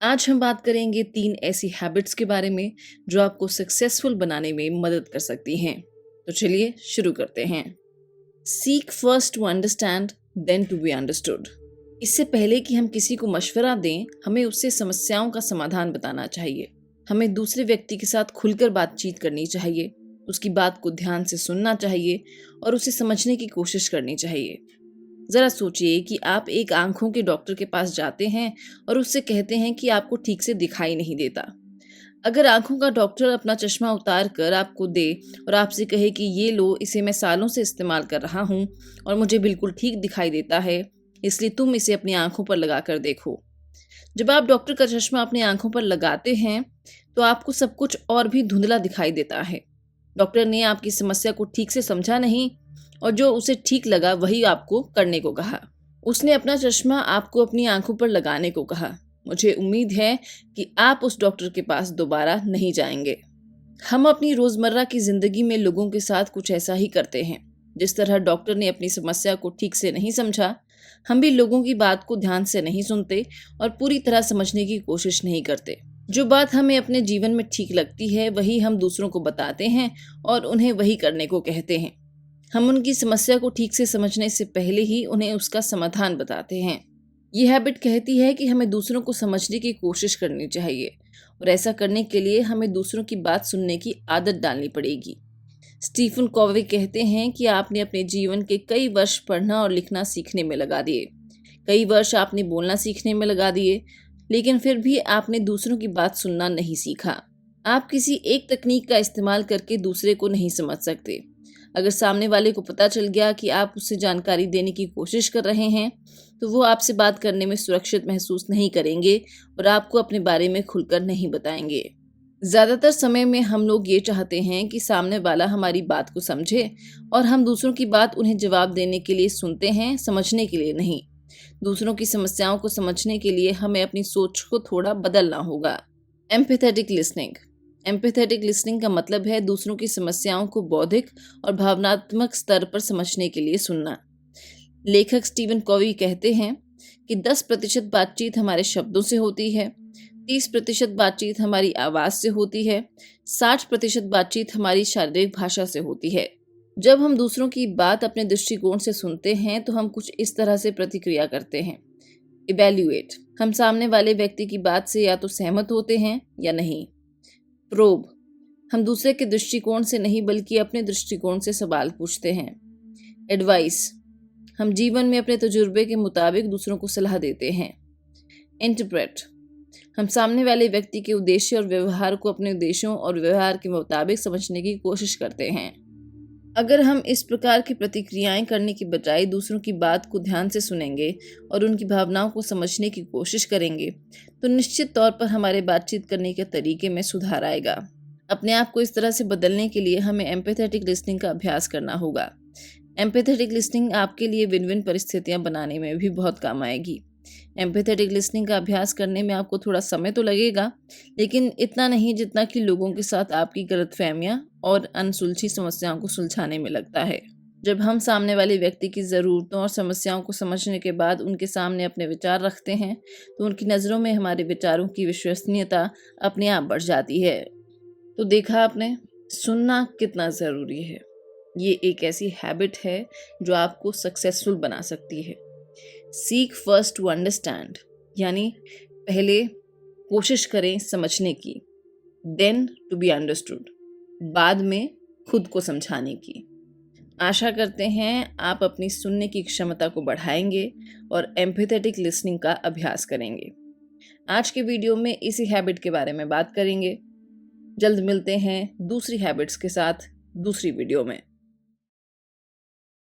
आज हम बात करेंगे 3 ऐसी हैबिट्स के बारे में जो आपको सक्सेसफुल बनाने में मदद कर सकती हैं। तो चलिए शुरू करते हैं। Seek first to understand then to be understood. इससे पहले कि हम किसी को मशवरा दें, हमें उससे समस्याओं का समाधान बताना चाहिए। हमें दूसरे व्यक्ति के साथ खुलकर बातचीत करनी चाहिए, उसकी बात को ध्यान से सुनना चाहिए और उसे समझने की कोशिश करनी चाहिए। जरा सोचिए कि आप एक आंखों के डॉक्टर के पास जाते हैं और उससे कहते हैं कि आपको ठीक से दिखाई नहीं देता। अगर आंखों का डॉक्टर अपना चश्मा उतार कर आपको दे और आपसे कहे कि ये लो, इसे मैं सालों से इस्तेमाल कर रहा हूँ और मुझे बिल्कुल ठीक दिखाई देता है, इसलिए तुम इसे अपनी आंखों पर लगा कर देखो। जब आप डॉक्टर का चश्मा अपनी आंखों पर लगाते हैं तो आपको सब कुछ और भी धुंधला दिखाई देता है। डॉक्टर ने आपकी समस्या को ठीक से समझा नहीं और जो उसे ठीक लगा वही आपको करने को कहा। उसने अपना चश्मा आपको अपनी आंखों पर लगाने को कहा। मुझे उम्मीद है कि आप उस डॉक्टर के पास दोबारा नहीं जाएंगे। हम अपनी रोजमर्रा की जिंदगी में लोगों के साथ कुछ ऐसा ही करते हैं। जिस तरह डॉक्टर ने अपनी समस्या को ठीक से नहीं समझा, हम भी लोगों की बात को ध्यान से नहीं सुनते और पूरी तरह समझने की कोशिश नहीं करते। जो बात हमें अपने जीवन में ठीक लगती है वही हम दूसरों को बताते हैं और उन्हें वही करने को कहते हैं। हम उनकी समस्या को ठीक से समझने से पहले ही उन्हें उसका समाधान बताते हैं। ये हैबिट कहती है कि हमें दूसरों को समझने की कोशिश करनी चाहिए और ऐसा करने के लिए हमें दूसरों की बात सुनने की आदत डालनी पड़ेगी। स्टीफन कॉवे कहते हैं कि आपने अपने जीवन के कई वर्ष पढ़ना और लिखना सीखने में लगा दिए, कई वर्ष आपने बोलना सीखने में लगा दिए, लेकिन फिर भी आपने दूसरों की बात सुनना नहीं सीखा। आप किसी एक तकनीक का इस्तेमाल करके दूसरे को नहीं समझ सकते। अगर सामने वाले को पता चल गया कि आप उससे जानकारी देने की कोशिश कर रहे हैं तो वो आपसे बात करने में सुरक्षित महसूस नहीं करेंगे और आपको अपने बारे में खुलकर नहीं बताएंगे। ज़्यादातर समय में हम लोग ये चाहते हैं कि सामने वाला हमारी बात को समझे और हम दूसरों की बात उन्हें जवाब देने के लिए सुनते हैं, समझने के लिए नहीं। दूसरों की समस्याओं को समझने के लिए हमें अपनी सोच को थोड़ा बदलना होगा। Empathetic listening. एम्पैथेटिक लिसनिंग का मतलब है दूसरों की समस्याओं को बौद्धिक और भावनात्मक स्तर पर समझने के लिए सुनना। लेखक स्टीवन कॉवी कहते हैं कि 10% बातचीत हमारे शब्दों से होती है, 30% बातचीत हमारी आवाज़ से होती है, 60% बातचीत हमारी शारीरिक भाषा से होती है। जब हम दूसरों की बात अपने दृष्टिकोण से सुनते हैं तो हम कुछ इस तरह से प्रतिक्रिया करते हैं। इवैल्यूएट। हम सामने वाले व्यक्ति की बात से या तो सहमत होते हैं या नहीं। प्रोब। हम दूसरे के दृष्टिकोण से नहीं बल्कि अपने दृष्टिकोण से सवाल पूछते हैं। एडवाइस। हम जीवन में अपने तजुर्बे के मुताबिक दूसरों को सलाह देते हैं। इंटरप्रेट। हम सामने वाले व्यक्ति के उद्देश्य और व्यवहार को अपने उद्देश्यों और व्यवहार के मुताबिक समझने की कोशिश करते हैं। अगर हम इस प्रकार की प्रतिक्रियाएं करने की बजाय दूसरों की बात को ध्यान से सुनेंगे और उनकी भावनाओं को समझने की कोशिश करेंगे तो निश्चित तौर पर हमारे बातचीत करने के तरीके में सुधार आएगा। अपने आप को इस तरह से बदलने के लिए हमें एम्पैथेटिक लिसनिंग का अभ्यास करना होगा। एम्पैथेटिक लिसनिंग आपके लिए विन विन परिस्थितियां बनाने में भी बहुत काम आएगी। एम्पैथेटिक लिसनिंग का अभ्यास करने में आपको थोड़ा समय तो लगेगा, लेकिन इतना नहीं जितना कि लोगों के साथ आपकी गलतफहमियां और अनसुलझी समस्याओं को सुलझाने में लगता है। जब हम सामने वाले व्यक्ति की ज़रूरतों और समस्याओं को समझने के बाद उनके सामने अपने विचार रखते हैं तो उनकी नज़रों में हमारे विचारों की विश्वसनीयता अपने आप बढ़ जाती है। तो देखा आपने, सुनना कितना ज़रूरी है। ये एक ऐसी हैबिट है जो आपको सक्सेसफुल बना सकती है। सीक फर्स्ट टू अंडरस्टैंड, यानी पहले कोशिश करें समझने की, देन टू बी अंडरस्टूड, बाद में खुद को समझाने की। आशा करते हैं आप अपनी सुनने की क्षमता को बढ़ाएंगे और एम्पैथेटिक लिसनिंग का अभ्यास करेंगे। आज के वीडियो में इसी हैबिट के बारे में बात करेंगे। जल्द मिलते हैं दूसरी हैबिट्स के साथ दूसरी वीडियो में।